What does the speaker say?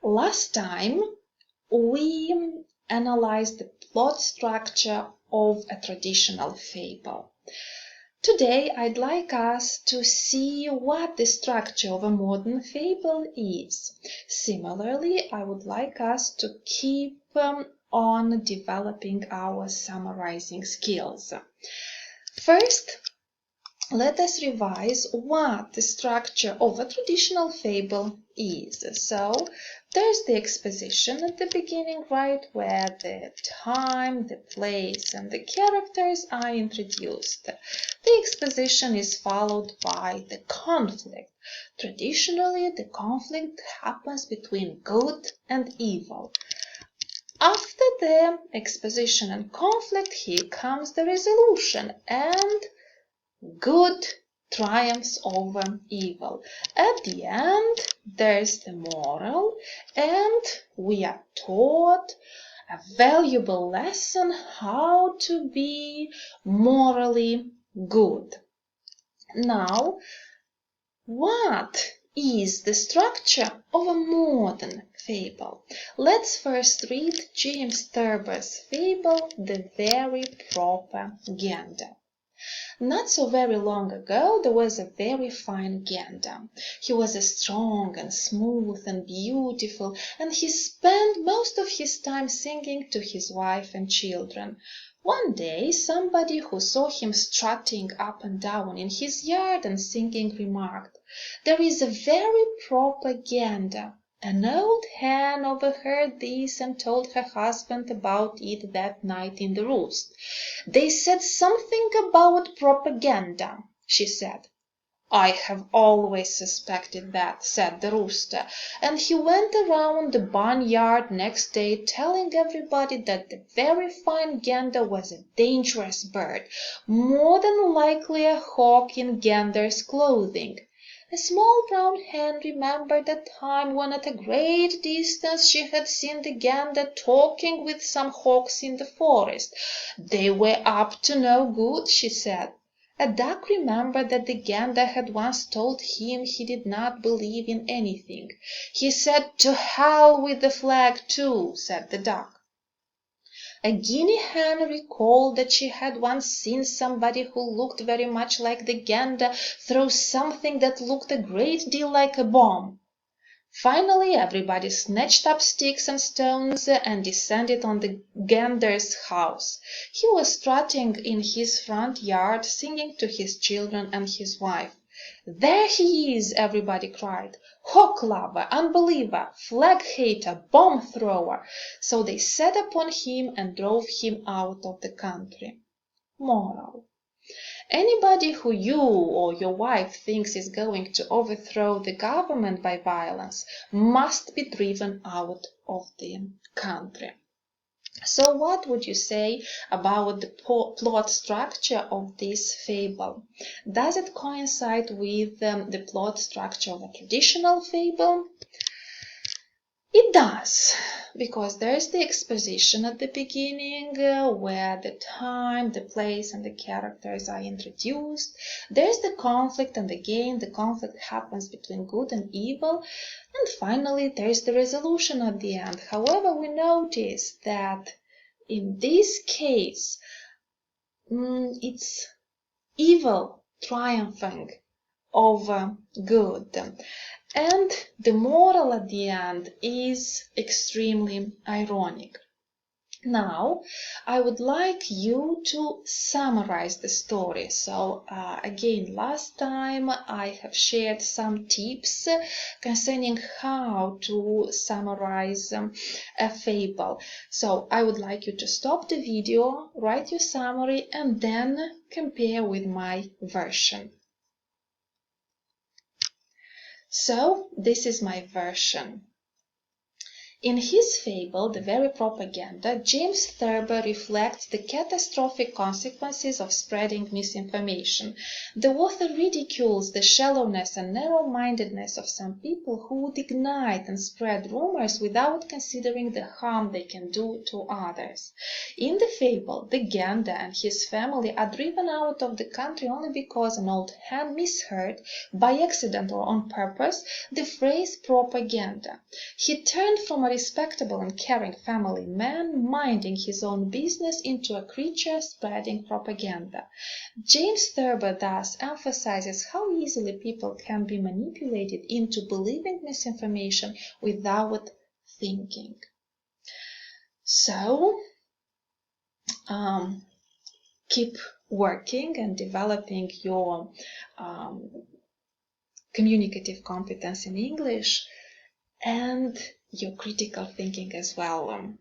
Last time we analyzed the plot structure of a traditional fable. Today I'd like us to see what the structure of a modern fable is. Similarly, I would like us to keep on developing our summarizing skills. First, let us revise what the structure of a traditional fable is. So, there's the exposition at the beginning, right, where the time, the place, and the characters are introduced. The exposition is followed by the conflict. Traditionally, the conflict happens between good and evil. After the exposition and conflict, here comes the resolution, and good triumphs over evil. At the end, there's the moral, and we are taught a valuable lesson how to be morally good. Now, what is the structure of a modern fable? Let's first read James Thurber's fable, The Very Proper Gander. Not so very long ago there was a very fine gander. He was strong and smooth and beautiful, and he spent most of his time singing to his wife and children. One day somebody who saw him strutting up and down in his yard and singing remarked, "There is a very proper gander." An old hen overheard this and told her husband about it that night in the roost. "They said something about propaganda," she said. "I have always suspected that," said the rooster, and he went around the barnyard next day telling everybody that the very fine gander was a dangerous bird, more than likely a hawk in gander's clothing. A small brown hen remembered a time when at a great distance she had seen the gander talking with some hawks in the forest. "They were up to no good," she said. A duck remembered that the gander had once told him he did not believe in anything. He said, "To hell with the flag too," said the duck. A guinea hen recalled that she had once seen somebody who looked very much like the gander throw something that looked a great deal like a bomb. Finally everybody snatched up sticks and stones and descended on the gander's house. He was strutting in his front yard, singing to his children and his wife. "There he is!" everybody cried. "Hawk lover, unbeliever, flag hater, bomb thrower!" So they set upon him and drove him out of the country. Moral: anybody who you or your wife thinks is going to overthrow the government by violence must be driven out of the country. So what would you say about the plot structure of this fable? Does it coincide with the plot structure of a traditional fable? It does, because there's the exposition at the beginning where the time, the place, and the characters are introduced. There's the conflict, and again the conflict happens between good and evil. And finally there's the resolution at the end. However, we notice that in this case it's evil triumphing over good. And the moral at the end is extremely ironic. Now, I would like you to summarize the story. So, again, last time I have shared some tips concerning how to summarize a fable. So, I would like you to stop the video, write your summary, and then compare with my version. So, this is my version. In his fable, The Very Propaganda, James Thurber reflects the catastrophic consequences of spreading misinformation. The author ridicules the shallowness and narrow-mindedness of some people who would ignite and spread rumors without considering the harm they can do to others. In the fable, the Gander and his family are driven out of the country only because an old hen misheard, by accident or on purpose, the phrase propaganda. He turned from a respectable and caring family man, minding his own business, into a creature spreading propaganda. James Thurber thus emphasizes how easily people can be manipulated into believing misinformation without thinking. So, keep working and developing your communicative competence in English and your critical thinking as well.